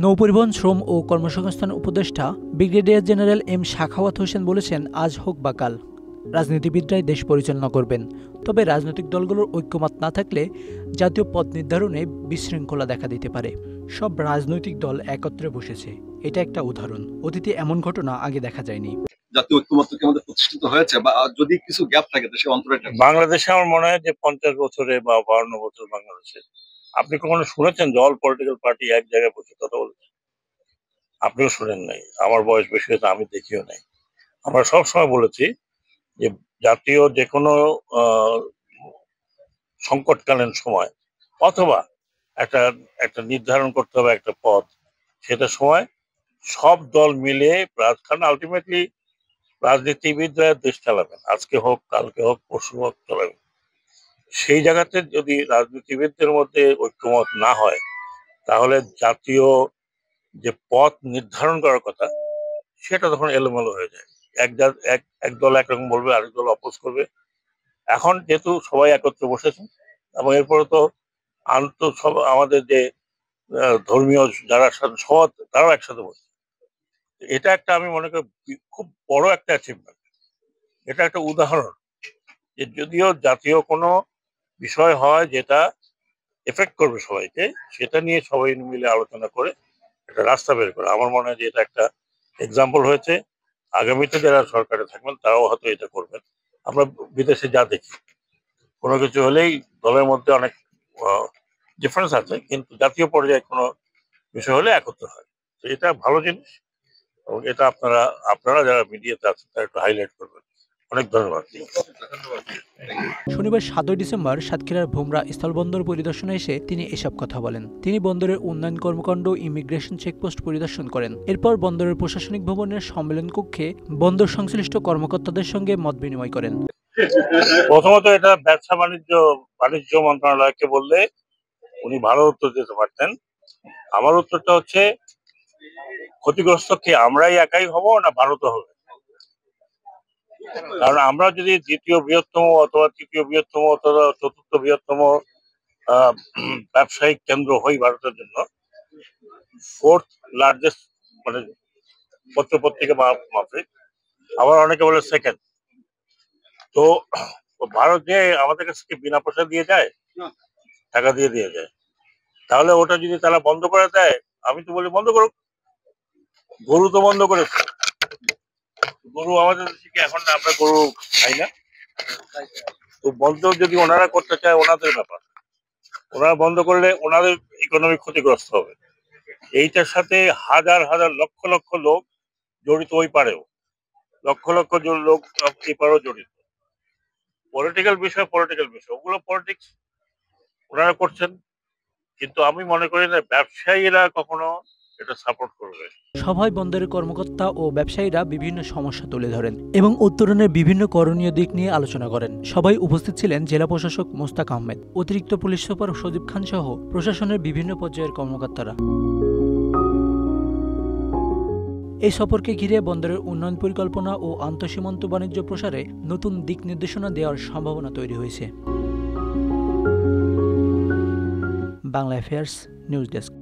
নৌপরিবহন, শ্রম ও কর্মসংস্থান উপদেষ্টা brigadier general M Sakhawat Hossain বলেছেন, আজ হোক বা কাল রাজনীতিবিদরাই দেশ পরিচালনা করবেন। তবে রাজনৈতিক দলগুলোর ঐক্যমত না থাকলে জাতীয় পথ নির্ধারণে বিশৃঙ্খলা দেখা দিতে পারে। সব রাজনৈতিক দল একত্রে বসেছে, এটা একটা উদাহরণ। অতীতে এমন ঘটনা আগে দেখা যায়নি। জাতীয় ঐক্যমত্য কি আমাদের প্রতিষ্ঠিত হয়েছে, বা যদি কিছু গ্যাপ থাকে দেশের অন্তরে? বাংলাদেশে আমার মনে হয় যে 50 বছরে বা 52 বছর বাংলাদেশে আপনি কখনো শুনেছেন যে অল পলিটিক্যাল পার্টি এক জায়গায় বসে কথা বলেছে? আপনিও শুনেন নাই, আমার বয়স বেশি হয়েছে, আমি দেখিও নাই। আমরা সবসময় বলেছি যে জাতীয় যে কোনো সংকটকালীন সময় অথবা একটা একটা নির্ধারণ করতে হবে একটা পথ, সেটা সময় সব দল মিলে কারণ আলটিমেটলি রাজনীতিবিদরা দেশ চালাবেন, আজকে হোক কালকে হোক পরশু হোক চালাবেন। সেই জায়গাতে যদি রাজনীতিবিদদের মধ্যে ঐক্যমত না হয়, তাহলে জাতীয় যে পথ নির্ধারণ করার কথা সেটা তখন এলোমেলো হয়ে যায়। এক দল একরকম বলবে, আরেক দল অপোজ করবে। এখন যেহেতু সবাই একত্রে বসেছেন এবং এরপরে তো আমাদের যে ধর্মীয় যারা সমাজ, তারাও একসাথে বসে, এটা একটা আমি মনে করি খুব বড় একটা অ্যাচিভমেন্ট। এটা একটা উদাহরণ যে যদিও জাতীয় কোনো বিষয় হয় যেটা এফেক্ট করবে সবাইকে, সেটা নিয়ে সবাই মিলে আলোচনা করে একটা রাস্তা বের করে, আমার মনে হয় যে এটা একটা এক্সাম্পল হয়েছে। আগামীতে যারা সরকারে থাকবেন তারাও হয়তো এটা করবেন। আমরা বিদেশে যা দেখি, কোনো কিছু হলেই দলের মধ্যে অনেক ডিফারেন্স আছে, কিন্তু জাতীয় পর্যায়ে কোনো বিষয় হলে একত্র হয়। তো এটা ভালো জিনিস, এবং এটা আপনারা যারা মিডিয়াতে আছেন তারা একটু হাইলাইট করবেন। অনেক ধন্যবাদ। শনিবার 7 ডিসেম্বর সাতক্ষীরার ভোমরা স্থলবন্দর পরিদর্শনে এসে তিনি এসব কথা বলেন। তিনি বন্দরের উন্নয়ন কর্মকাণ্ড, ইমিগ্রেশন চেকপোস্ট পরিদর্শন করেন। এরপর বন্দরের প্রশাসনিক ভবনের সম্মেলন কক্ষে বন্দর সংশ্লিষ্ট কর্মকর্তাদের সঙ্গে মত বিনিময় করেন। প্রথমত এটা ব্যবসা বাণিজ্য মন্ত্রণালয়কে বললে উনি ভালো উত্তর দিতে পারতেন। আমার উত্তরটা হচ্ছে, ক্ষতিগ্রস্ত কি আমরাই একাই হব না ভারতও হবে? কারণ আমরা যদি দ্বিতীয় বৃহত্তম অথবা তৃতীয় বৃহত্তম অথবা চতুর্থ বৃহত্তম ব্যবসায়িক কেন্দ্র হই ভারতের জন্য, ফোর্থ লার্জেস্ট মানে পত্রপত্রিকা মাফিক, আবার অনেকে বলে সেকেন্ড, তো ভারত যে আমাদের কাছে বিনা পয়সা দিয়ে যায়, টাকা দিয়ে যায়, তাহলে ওটা যদি তারা বন্ধ করে দেয়, আমি তো বলি বন্ধ করুক। গরু তো বন্ধ করেছে, গরু আমাদের দেশে কি এখন আমরা গরু খাই না? তো বন্ধ যদি ওনারা করতে চায় ওনাদের ব্যাপার, ওনারা বন্ধ করলে ওনাদের ইকোনমি ক্ষতিগ্রস্ত হবে। এইটার সাথে হাজার হাজার লক্ষ লক্ষ লোক জড়িত, ওই পারেও লক্ষ লক্ষ লোক এই পারেও জড়িত। পলিটিক্যাল বিষয় ওগুলো পলিটিক্স ওনারা করছেন, কিন্তু আমি মনে করি না ব্যবসায়ীরা কখনো এটা সাপোর্ট করবে। সভায় বন্দরের কর্মকর্তা ও ব্যবসায়ীরা বিভিন্ন সমস্যা তুলে ধরেন এবং উত্তরণের বিভিন্ন করণীয় দিক নিয়ে আলোচনা করেন। সবাই উপস্থিত ছিলেন জেলা প্রশাসক মোস্তাক আহমেদ, অতিরিক্ত পুলিশ সুপার সজীব খান সহ প্রশাসনের বিভিন্ন পর্যায়ের কর্মকর্তারা। এই সফরকে ঘিরে বন্দরের উন্নয়ন পরিকল্পনা ও আন্তঃসীমান্ত বাণিজ্য প্রসারে নতুন দিক নির্দেশনা দেওয়ার সম্ভাবনা তৈরি হয়েছে। Bangla affairs news desk.